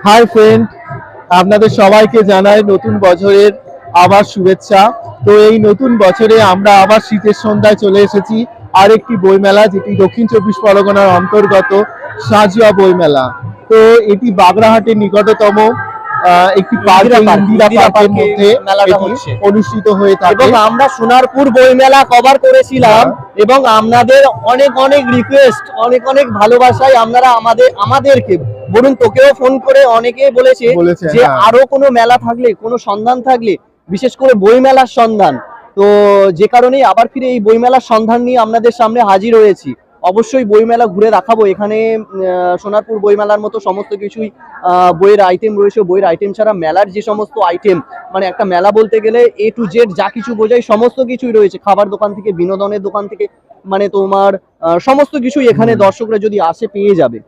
Hi friend, আপনাদের সবাইকে জানাই নতুন বছরের আবার শুভেচ্ছা। তো এই নতুন বছরে আমরা আবার শীতের সন্ধ্যায় চলে এসেছি আরেকটি বইমেলা, যেটি দক্ষিণ চব্বিশ পরগনার অন্তর্গত সাঁজুয়া বইমেলা। তো এটি বাগড়াহাটের নিকটতম একটি পার্কে, ইন্দিরা পার্কের মধ্যে অনুষ্ঠিত হয়ে থাকে এবং আমরা সোনারপুর বইমেলা কভার করেছিলাম এবং আপনাদের অনেক অনেক রিকোয়েস্ট, অনেক অনেক ভালোবাসায় আপনারা আমাদেরকে বলুন, তোকেও ফোন করে অনেকেই বলেছে যে আরো কোনো মেলা থাকলে, কোনো সন্ধান থাকলে, বিশেষ করে বইমেলার সন্ধান। তো যে কারণেই আবার ফিরে এই বইমেলার সন্ধান নিয়ে আপনাদের সামনে হাজির হয়েছি। অবশ্যই বইমেলা ঘুরে দেখাবো। এখানে সোনারপুর বইমেলার মতো সমস্ত কিছুই বইয়ের আইটেম রয়েছে। বইয়ের আইটেম ছাড়া মেলার যে সমস্ত আইটেম, মানে একটা মেলা বলতে গেলে A to Z যা কিছু বোঝায় সমস্ত কিছুই রয়েছে। খাবার দোকান থেকে বিনোদনের দোকান থেকে, মানে তোমার সমস্ত কিছুই এখানে দর্শকরা যদি আসে পেয়ে যাবে।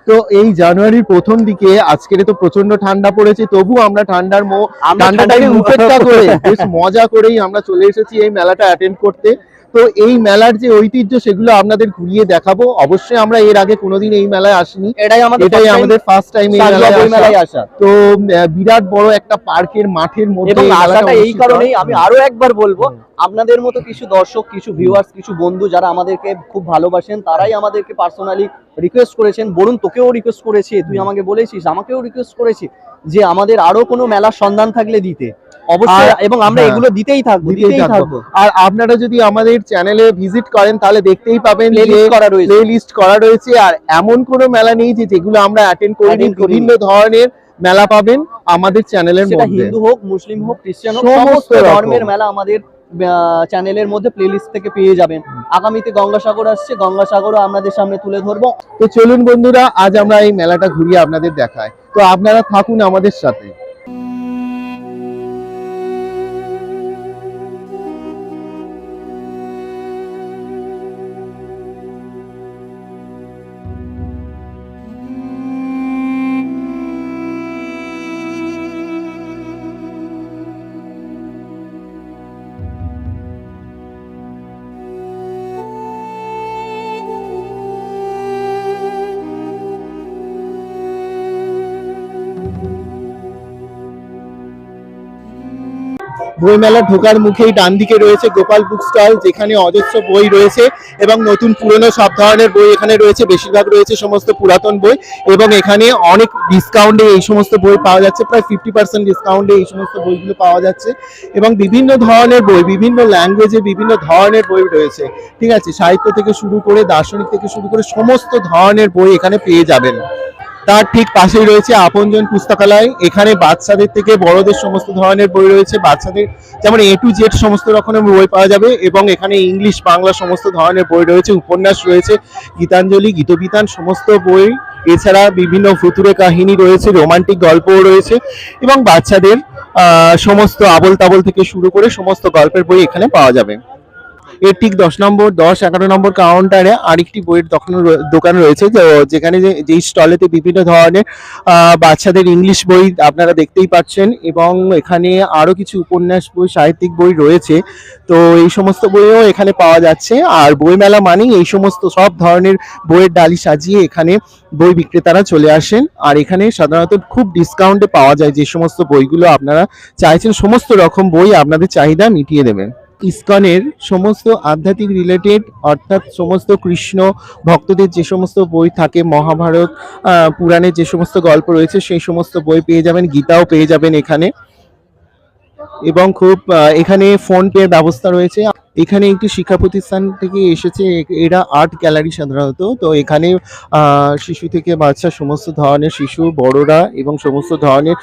তো এই জানুয়ারির প্রথম দিকে আজকের তো প্রচন্ড ঠান্ডা পড়েছে, তবু আমরা ঠান্ডাটাকে উপেক্ষা করে বেশ মজা করেই আমরা চলে এসেছি এই মেলাটা অ্যাটেন্ড করতে। তো এই মেলার যে ঐতিহ্য সেগুলো আপনাদের ঘুরিয়ে দেখাবো। অবশ্যই আমরা এর আগে কোনোদিন এই মেলায় আসিনি, এটাই আমাদের ফার্স্ট টাইম এই মেলায় আসা। তো বিরাট বড় একটা পার্কের মাঠের মধ্যে, এবং আশাটা এই কারণেই আমি আরো একবার বলবো, আপনাদের মতো কিছু দর্শক, কিছু ভিউয়ার্স, কিছু বন্ধু যারা আমাদেরকে খুব ভালোবাসেন, তারাই আমাদেরকে পার্সোনালি রিকোয়েস্ট করেছেন। বরুণ, তোকেও রিকোয়েস্ট করেছি, তুই আমাকে বলেছিস, আমাকেও রিকোয়েস্ট করেছি যে আমাদের আরো কোনো মেলার সন্ধান থাকলে দিতে। অবশ্যই, এবং আমরা এগুলো দিতেই থাকবো। আর আপনারা যদি আমাদের চ্যানেলে ভিজিট করেন তাহলে দেখতেই পাবেন প্লে লিস্ট করা রয়েছে। আর এমন কোনো মেলা নেই যেগুলো আমরা অ্যাটেন্ড করিনি। বিভিন্ন ধরনের মেলা পাবেন আমাদের চ্যানেলের মধ্যে, হিন্দু হোক, মুসলিম হোক, খ্রিস্টান হোক, সমস্ত ধর্মের মেলা আমাদের চ্যানেলের মধ্যে প্লেলিস্ট থেকে পেয়ে যাবেন। আগামীতে গঙ্গাসাগর আসছে, গঙ্গাসাগরও আপনাদের সামনে তুলে ধরবো। তো চলুন বন্ধুরা, আজ আমরা এই মেলাটা ঘুরিয়ে আপনাদের দেখাই। তো আপনারা থাকুন আমাদের সাথে। বইমেলা ঢোকার মুখেই ডান দিকে রয়েছে গোপাল বুক স্টল, যেখানে অজস্র বই রয়েছে এবং নতুন পুরনো সব ধরনের বই এখানে রয়েছে। বেশিরভাগ রয়েছে সমস্ত পুরাতন বই, এবং এখানে অনেক ডিসকাউন্টে এই সমস্ত বই পাওয়া যাচ্ছে। প্রায় 50% ডিসকাউন্টে এই সমস্ত বইগুলো পাওয়া যাচ্ছে। এবং বিভিন্ন ধরনের বই, বিভিন্ন ল্যাঙ্গুয়েজে বিভিন্ন ধরনের বই রয়েছে। ঠিক আছে, সাহিত্য থেকে শুরু করে দার্শনিক থেকে শুরু করে সমস্ত ধরনের বই এখানে পেয়ে যাবেন। তার ঠিক পাশেই রয়েছে আপনজন পুস্তকালয়। এখানে বাচ্চাদের থেকে বড়দের সমস্ত ধরনের বই রয়েছে। বাচ্চাদের যেমন A to Z সমস্ত রকমের বই পাওয়া যাবে, এবং এখানে ইংলিশ, বাংলা সমস্ত ধরনের বই রয়েছে। উপন্যাস রয়েছে, গীতাঞ্জলি, গীতবিতান সমস্ত বই। এছাড়া বিভিন্ন ভুতুড়ে কাহিনী রয়েছে, রোমান্টিক গল্পও রয়েছে, এবং বাচ্চাদের সমস্ত আবোল তাবোল থেকে শুরু করে সমস্ত গল্পের বই এখানে পাওয়া যাবে। এর ঠিক 10-11 নম্বর কাউন্টারে আরেকটি বইয়ের দোকান রয়েছে, যেখানে যেই স্টলেতে বিভিন্ন ধরনের বাচ্চাদের ইংলিশ বই আপনারা দেখতেই পাচ্ছেন, এবং এখানে আরো কিছু উপন্যাস বই, সাহিত্যিক বই রয়েছে। তো এই সমস্ত বইও এখানে পাওয়া যাচ্ছে। আর বইমেলা মানেই এই সমস্ত সব ধরনের বইয়ের ডালি সাজিয়ে এখানে বই বিক্রেতারা চলে আসেন। আর এখানে সাধারণত খুব ডিসকাউন্টে পাওয়া যায় যে সমস্ত বইগুলো আপনারা চাইছেন। সমস্ত রকম বই আপনাদের চাহিদা মিটিয়ে দেবেন। ইসকনের সমস্ত আধ্যাত্মিক রিলেটেড, অর্থাৎ সমস্ত কৃষ্ণ ভক্তদের যে সমস্ত বই থাকে, মহাভারত পুরাণের যে সমস্ত গল্প রয়েছে সেই সমস্ত বই পেয়ে যাবেন। গীতাও পেয়ে যাবেন এখানে। এবং খুব এখানে ফোন পে ব্যবস্থা রয়েছে। এখানে একটি শিক্ষা প্রতিষ্ঠান থেকে এসেছে, এরা আর্ট গ্যালারি সাধারণত। তো এখানে শিশু থেকে বাচ্চা সমস্ত ধরনের শিশু, বড়রা এবং সমস্ত ধরনের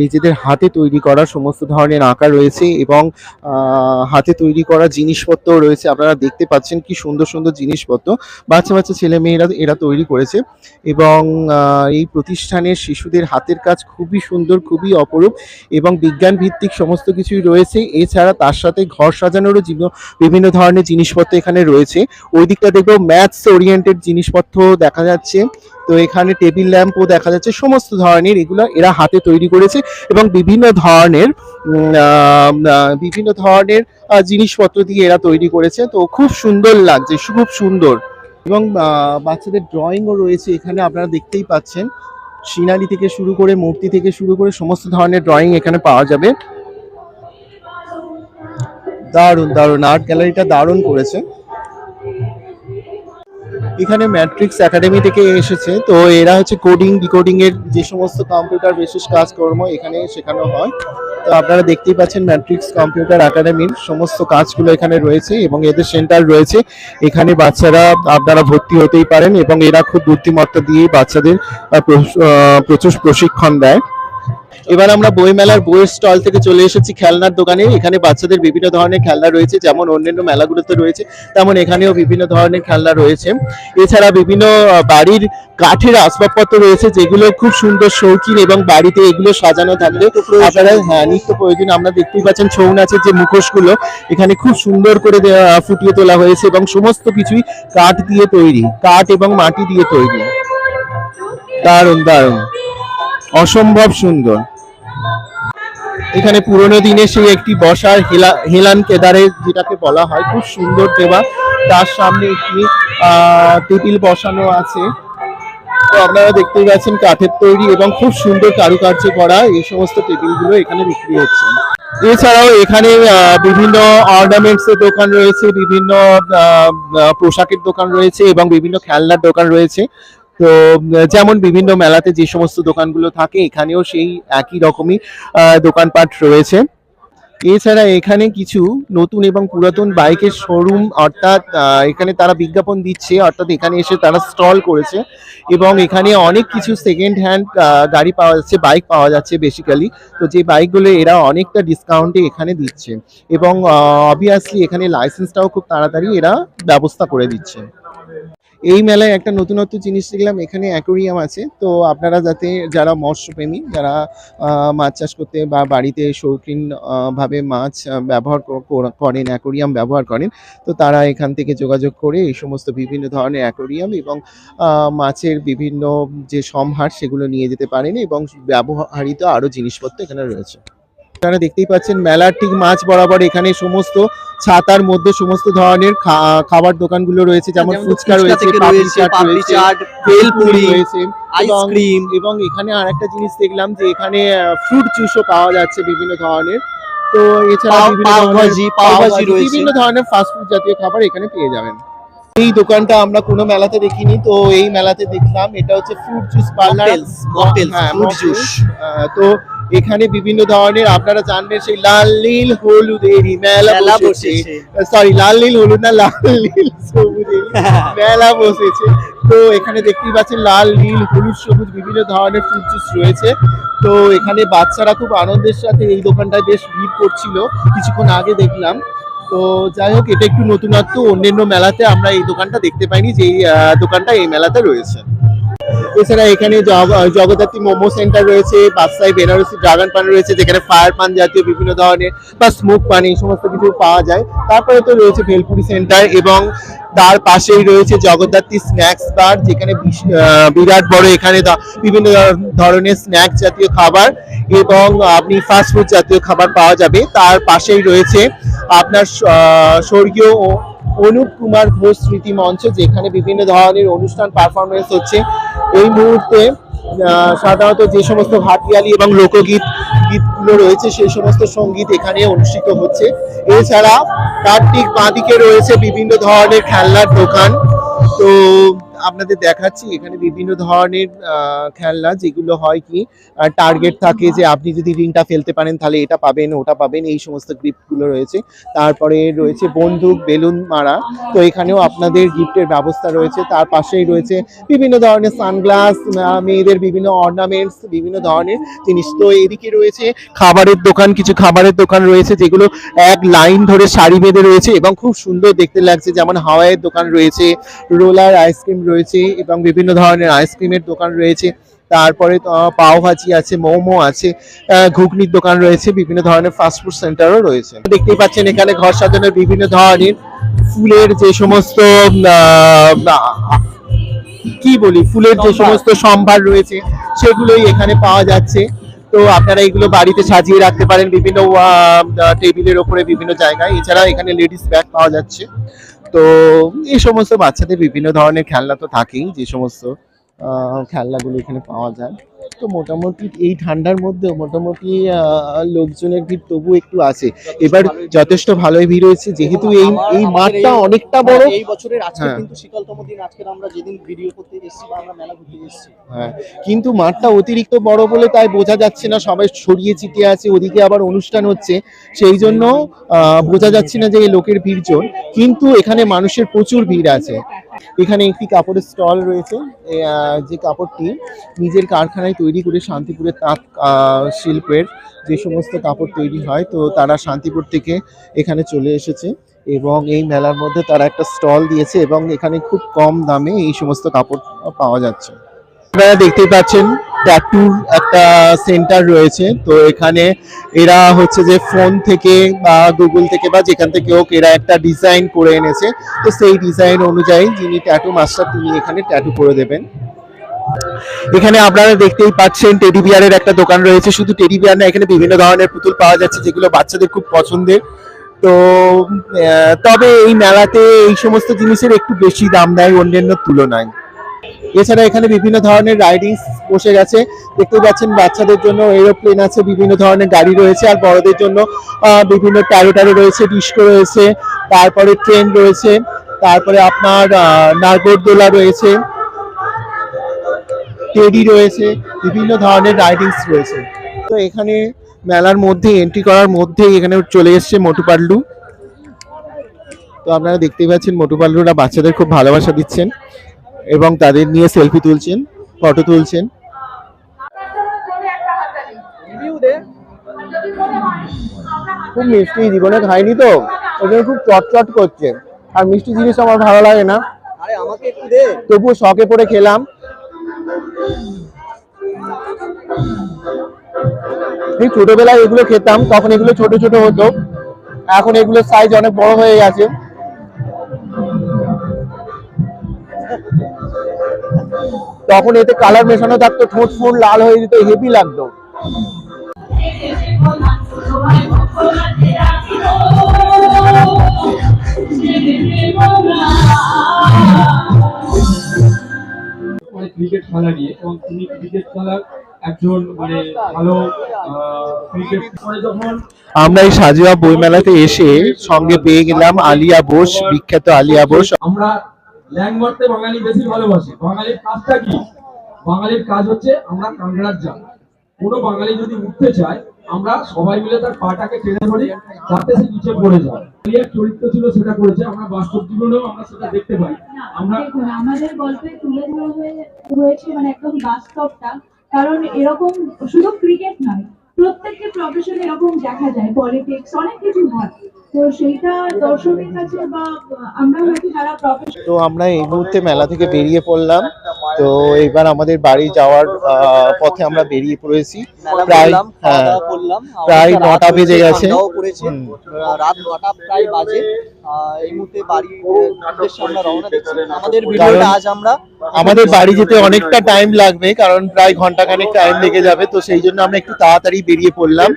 নিজেদের হাতে তৈরি করা সমস্ত ধরনের আঁকা রয়েছে, এবং হাতে তৈরি করা জিনিসপত্র রয়েছে। আপনারা দেখতে পাচ্ছেন কি সুন্দর সুন্দর জিনিসপত্র বাচ্চা বাচ্চা ছেলে মেয়েরা এরা তৈরি করেছে। এবং এই প্রতিষ্ঠানের শিশুদের হাতের কাজ খুবই সুন্দর, খুবই অপরূপ, এবং বিজ্ঞান ভিত্তিক সমস্ত কিছুই রয়েছে। এছাড়া তার সাথে ঘর সাজানোরও বিভিন্ন ধরনের জিনিসপত্র এখানে রয়েছে। ওই দিকটা দেখবো ম্যাথস ওরিয়েন্টেড জিনিসপত্র দেখা যাচ্ছে। তো এখানে টেবিল ল্যাম্পও দেখা যাচ্ছে। সমস্ত ধরনের এগুলো এরা হাতে তৈরি করেছে, এবং বিভিন্ন ধরনের জিনিসপত্র দিয়ে এরা তৈরি করেছে। তো খুব সুন্দর লাগছে, খুব সুন্দর। এবং বাচ্চাদের ড্রয়িংও রয়েছে এখানে, আপনারা দেখতেই পাচ্ছেন। সিনারি থেকে শুরু করে মূর্তি থেকে শুরু করে সমস্ত ধরনের ড্রয়িং এখানে পাওয়া যাবে। দারুণ দারুণ আর্ট গ্যালারিটা দারুণ করেছে। এখানে ম্যাট্রিক্স একাডেমি থেকে এসেছে, তো এরা হচ্ছে কোডিং ডিকোডিং এর যে সমস্ত কম্পিউটার বিশেষ কাজকর্ম এখানে শেখানো হয়। তো আপনারা দেখতেই পাচ্ছেন ম্যাট্রিক্স কম্পিউটার একাডেমির সমস্ত কাজগুলো এখানে রয়েছে এবং এদের সেন্টার রয়েছে। এখানে বাচ্চারা আপনারা ভর্তি হতেই পারেন এবং এরা খুব বুদ্ধিমত্তা দিয়ে বাচ্চাদের প্রচুর প্রশিক্ষণ দেয়। এবার আমরা বইমেলার বইয়ের স্টল থেকে চলে এসেছি খেলনার দোকানে। এখানে বাচ্চাদের বিভিন্ন ধরনের খেলনা রয়েছে, যেমন অন্যান্য মেলাগুলোতে রয়েছে তেমন এখানেও বিভিন্ন ধরনের খেলনা রয়েছে। এছাড়া বিভিন্ন বাড়ির কাঠের আসবাবপত্র রয়েছে যেগুলো খুব সুন্দর শৌখিন এবং বাড়িতে এগুলো সাজানো থাকলে আপনারা নিত্য প্রয়োজন। আমরা দেখতেই পাচ্ছেন ছৌ নাচের যে মুখোশগুলো এখানে খুব সুন্দর করে ফুটিয়ে তোলা হয়েছে এবং সমস্ত কিছুই কাঠ দিয়ে তৈরি, কাঠ এবং মাটি দিয়ে তৈরি। দারুণ দারুণ, অসম্ভব সুন্দর। এখানে পুরোনো দিনে সেই একটি বসার হেলান কেদারে যেটাকে বলা হয়, খুব সুন্দর দেওয়া, তার সামনে একটি টেবিল বসানো আছে। তো আপনারা দেখতেই পাচ্ছেন কাঠের তৈরি এবং খুব সুন্দর কারুকার্য করা এই সমস্ত টেবিলগুলো এখানে বিক্রি হচ্ছে। এছাড়াও এখানে বিভিন্ন অর্নামেন্টস এর দোকান রয়েছে, বিভিন্ন পোশাকের দোকান রয়েছে এবং বিভিন্ন খেলনার দোকান রয়েছে। তো যেমন বিভিন্ন মেলাতে যে সমস্ত দোকানগুলো থাকে এখানেও সেই একই রকমই দোকানপাট রয়েছে। এছাড়া এখানে কিছু নতুন এবং পুরাতন বাইকের শোরুম, অর্থাৎ এখানে তারা বিজ্ঞাপন দিচ্ছে, অর্থাৎ এখানে এসে তারা স্টল করেছে এবং এখানে অনেক কিছু সেকেন্ড হ্যান্ড গাড়ি পাওয়া যাচ্ছে, বাইক পাওয়া যাচ্ছে বেসিক্যালি। তো যে বাইকগুলো এরা অনেকটা ডিসকাউন্টে এখানে দিচ্ছে এবং অবভিয়াসলি এখানে লাইসেন্সটাও খুব তাড়াতাড়ি এরা ব্যবস্থা করে দিচ্ছে। এই মেলায় একটা নতুনত্ব জিনিস দেখলাম, এখানে অ্যাকোরিয়াম আছে। তো আপনারা যারা মৎস্যপ্রেমী, যারা মাছ চাষ করতে বা বাড়িতে শৌখিন ভাবে মাছ ব্যবহার করেন, অ্যাকোরিয়াম ব্যবহার করেন, তো তারা এখান থেকে যোগাযোগ করে এই সমস্ত বিভিন্ন ধরনের অ্যাকোরিয়াম এবং মাছের বিভিন্ন যে সম্ভার সেগুলো নিয়ে যেতে পারেন এবং ব্যবহৃত আরো জিনিসপত্র এখানে রয়েছে। আপনারা দেখতেই পাচ্ছেন মেলার ঠিক মাঝ বরাবর এখানে সমস্ত ছাতার মধ্যে সমস্ত ধরনের খাবার দোকানগুলো রয়েছে, যেমন ফুচকা রয়েছে, পাপড়ি চাট, ভেলপুরি রয়েছে, আইসক্রিম। এবং এখানে আরেকটা জিনিস দেখলাম যে এখানে ফ্রুট জুসও পাওয়া যাচ্ছে বিভিন্ন ধরনের। তো এছাড়া বিভিন্ন ধরনের ফাস্টফুড জাতীয় খাবার এখানে পেয়ে যাবেন। এই দোকানটা আমরা কোনো মেলাতে দেখিনি, তো এই মেলাতে দেখলাম। এটা হচ্ছে fruit juice parlour, fruit juice. তো এখানে বিভিন্ন ধরনের আপনারা জানবেন সেই লাল নীল হলুদেরই মেলা বসেছে, সরি লাল নীল হলুদ না, লাল নীল সবুজের মেলা বসেছে। তো এখানে দেখতেই পাচ্ছেন লাল নীল হলুদ সবুজ বিভিন্ন ধরনের ফ্রুট জুস রয়েছে। তো এখানে বাচ্চারা খুব আনন্দের সাথে এই দোকানটায় বেশ ভিড় করছিল কিছুক্ষণ আগে দেখলাম। তো যাই হোক, এটা একটু নতুনত্ব, অন্যান্য মেলাতে আমরা এই দোকানটা দেখতে পাইনি, যে দোকানটা এই মেলাতে রয়েছে। এছাড়া এখানে জগদ্ধাত্রী মোমো সেন্টার রয়েছে, বাদশাহী বেনারসি ড্রাগন পান রয়েছে, যেখানে ফায়ার পান জাতীয় বিভিন্ন ধরনের বা স্মোক পান এই সমস্ত কিছু পাওয়া যায়। তারপরে তো রয়েছে ভেলপুরি সেন্টার এবং তার পাশেই রয়েছে জগদ্ধাত্রী স্ন্যাক্স বার, যেখানে বিরাট বড় এখানে বিভিন্ন ধরনের স্ন্যাক্স জাতীয় খাবার এবং আপনি ফাস্টফুড জাতীয় খাবার পাওয়া যাবে। তার পাশেই রয়েছে আপনার স্বর্গীয় অনুপ কুমার ঘোষ স্মৃতি মঞ্চ, যেখানে বিভিন্ন ধরনের অনুষ্ঠান পারফরমেন্স হচ্ছে। এই মুহূর্তে সাধারণত যে সমস্ত ভাটিয়ালি এবং গীতগুলো রয়েছে সেই সমস্ত সঙ্গীত এখানে অনুষ্ঠিত হচ্ছে। এছাড়া তার ঠিক বাঁদিকে রয়েছে বিভিন্ন ধরনের খেলনার দোকান। তো আপনাদের দেখাচ্ছি এখানে বিভিন্ন ধরনের খেলনা, যেগুলো হয় কি টার্গেট থাকে যে আপনি যদি রিংটা ফেলতে পারেন তাহলে এটা পাবেন, ওটা পাবেন, এই সমস্ত গিফটগুলো রয়েছে। তারপরে রয়েছে বন্দুক, বেলুন মারা, তো এখানেও আপনাদের গিফটের ব্যবস্থা রয়েছে। তার পাশেই রয়েছে বিভিন্ন ধরনের সানগ্লাস, মেয়েদের বিভিন্ন অর্নামেন্টস, বিভিন্ন ধরনের জিনিস। তো এদিকে রয়েছে খাবারের দোকান, কিছু খাবারের দোকান রয়েছে যেগুলো এক লাইন ধরে সারি বেঁধে রয়েছে এবং খুব সুন্দর দেখতে লাগছে, যেমন হাওয়াইয়ের দোকান রয়েছে, রোলার আইসক্রিম রয়েছে এবং বিভিন্ন ধরনের আইসক্রিমের দোকান রয়েছে। তারপরে পাও ভাজি আছে, মোমো আছে, ঘুগনির দোকান রয়েছে, বিভিন্ন ধরনের ফাস্টফুড সেন্টারও রয়েছে। দেখতেই পাচ্ছেন এখানে ঘর সাজানোর বিভিন্ন ধরনের ফুলের যে সমস্ত ফুলের যে সমস্ত সম্ভার রয়েছে সেগুলোই এখানে পাওয়া যাচ্ছে। তো আপনারা এগুলো বাড়িতে সাজিয়ে রাখতে পারেন বিভিন্ন টেবিলের ওপরে, বিভিন্ন জায়গায়। এছাড়া এখানে লেডিস ব্যাগ পাওয়া যাচ্ছে। তো এই সমস্ত বাচ্চাদের বিভিন্ন ধরনের খেলনা তো থাকেই, যে সমস্ত খেলনাগুলো এখানে পাওয়া যায়। তো মোটামুটি এই ঠান্ডার মধ্যে মোটামুটি লোকজনের ভিড় তবু একটু আছে। এবার যথেষ্ট ভালোই ভিড় হয়েছে, যেহেতু এই মাঠটা অনেকটা বড়। এই বছরের আজকে হ্যাঁ। কিন্তু শীতলতম দিন, আজকে আমরা যেদিন ভিডিও করতে এসেছি বা আমরা মেলা ঘুরতে এসেছি। হ্যাঁ, কিন্তু মাঠটা অতিরিক্ত বড় বলে তাই বোঝা যাচ্ছে না, সবাই ছড়িয়ে ছিটিয়ে আছে, ওদিকে আবার অনুষ্ঠান হচ্ছে, সেই জন্য বোঝা যাচ্ছে না যে এই লোকের ভিড় জন, কিন্তু এখানে মানুষের প্রচুর ভিড় আছে। এখানে একটি কাপড়ের স্টল রয়েছে, যে কাপড়টি নিজের কারখানায় তৈরি করে শান্তিপুরের তাঁত শিল্পের যে সমস্ত কাপড় তৈরি হয়, তো তারা শান্তিপুর থেকে এখানে চলে এসেছে এবং এই মেলার মধ্যে তারা একটা স্টল দিয়েছে এবং এখানে খুব কম দামে এই সমস্ত কাপড় পাওয়া যাচ্ছে। আপনারা দেখতেই পাচ্ছেন ট্যাটুর একটা সেন্টার রয়েছে, তো এখানে এরা হচ্ছে যে ফোন থেকে বা গুগল থেকে বা যেখান থেকে হোক এরা একটা ডিজাইন করে এনেছে, তো সেই ডিজাইন অনুযায়ী যিনি ট্যাটু মাস্টার তিনি এখানে ট্যাটু করে দেবেন। এখানে আপনারা দেখতেই পাচ্ছেন টেডি বিয়ারের একটা দোকান রয়েছে, শুধু টেডি বিয়ার না, এখানে বিভিন্ন ধরনের পুতুল পাওয়া যাচ্ছে যেগুলো বাচ্চাদের খুব পছন্দের। তো তবে এই মেলাতে এই সমস্ত জিনিসের একটু বেশি দাম দেয় অন্যান্য তুলনায়। এছাড়া এখানে বিভিন্ন ধরনের রাইডিংস বসে গেছে, দেখতে পাচ্ছেন বাচ্চাদের জন্য এরোপ্লেন আছে, বিভিন্ন ধরনের গাড়ি রয়েছে, আর বড়দের জন্য বিভিন্ন ট্যারো রয়েছে, ডিস্কো রয়েছে, তারপরে ট্রেন রয়েছে, তারপরে আপনার নাগরদোলা রয়েছে, টেডি রয়েছে, বিভিন্ন ধরনের রাইডিংস রয়েছে। তো এখানে মেলার মধ্যে এন্ট্রি করার মধ্যেই এখানে চলে এসছে মোটু পাতলু। তো আপনারা দেখতেই পাচ্ছেন মোটু পাতলুরা বাচ্চাদের খুব ভালোবাসা দিচ্ছেন এবং তাদের নিয়ে সেলফি তুলছেন, ফটো তুলছেন। খুব মিষ্টি, জীবনে খাইনি তো ওখানে খুব চটচট করছে, আর মিষ্টি জিনিস আমার ভালো লাগে না, আরে আমাকে একটু দে। তবুও শখে পড়ে খেলাম। এই ছোটবেলায় এগুলো খেতাম, তখন এগুলো ছোট ছোট হতো, এখন এগুলোর সাইজ অনেক বড় হয়ে গেছে। তখন এতে কালার মেশানো থাকতো, ঠোঁট ফোঁট লাল হয়ে যেত, হেভি লাগতো। ক্রিকেট খেলা নিয়ে, এবং তিনি ক্রিকেট খেলার একজন মানে ভালো ক্রিকেট পরে যখন আমরা এই সাজুয়া বইমেলাতে এসে সঙ্গে পেয়ে গেলাম আলিয়া বোস, বিখ্যাত আলিয়া বোস। আমরা ল্যাং মারতে বাঙালি বেশি ভালোবাসি। বাঙালির কাজটা কি? বাঙালির কাজ হচ্ছে আমরা কাংড়ার জাল। কোনো বাঙালি যদি উঠতে চায় আমরা সবাই মিলে তার পাটাকে টেনে ধরি যাতে সে নিচে পড়ে যায়। আলিয়ার চরিত্র ছিল সেটা করেছে, আমরা বাস্তব জীবনেও আমরা সেটা দেখতে পাই। আমরা দেখুন আমাদের গল্পে তুলে ধরা হয়েছে মানে একদম বাস্তবটা, কারণ এরকম শুধু ক্রিকেট নয়, প্রত্যেকটা প্রফেশনে এরকম দেখা যায়, পলিটিক্স অনেক কিছু হয়, তো সেইটা দর্শকের কাছে বা আমরা হয়তো যারা প্রফেশন। তো আমরা এই মুহূর্তে মেলা থেকে বেরিয়ে পড়লাম, তো এবার আমাদের বাড়ি যাওয়ার পথে আমরা বেরিয়ে পড়েছি। প্রায় প্রায় 9টা বেজে গেছে। রাত 9টা প্রায় বাজে। এই মুহূর্তে বাড়ির উদ্দেশ্যে আমরা রওনা দিচ্ছি। আমাদের ভিডিওটা আজ আমরা আমাদের বাড়ি যেতে অনেকটা টাইম লাগবে, কারণ প্রায় ঘন্টাখানেক টাইম লেগে যাবে, তো সেই জন্য আমরা একটু তাড়াতাড়ি বেরিয়ে পড়লাম।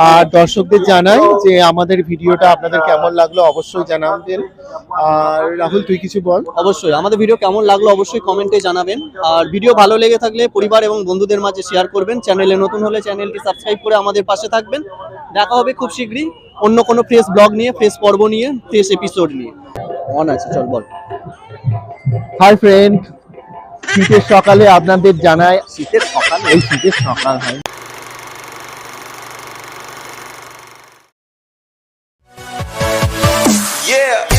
আর দর্শকদের জানাই যে আমাদের ভিডিওটা আপনাদের কেমন লাগলো অবশ্যই জানাবেন। আর রাহুল তুই কিছু বল। অবশ্যই আমাদের ভিডিও কেমন লাগলো অবশ্যই কমেন্টে জানাবেন, আর ভিডিও ভালো লেগে থাকলে পরিবার এবং বন্ধুদের মাঝে শেয়ার করবেন। চ্যানেলে নতুন হলে চ্যানেলটি সাবস্ক্রাইব করে আমাদের পাশে থাকবেন। দেখা হবে খুব শীঘ্রই অন্য কোনো ফ্রেশ ব্লগ নিয়ে, ফ্রেশ পর্ব নিয়ে, ফ্রেশ এপিসোড নিয়ে। অন আছে, চল বল। হাই ফ্রেন্ড, শীতের সকালে আপনাদের জানাই, শীতের সকাল, এই শীতের সকাল হয়। Yeah.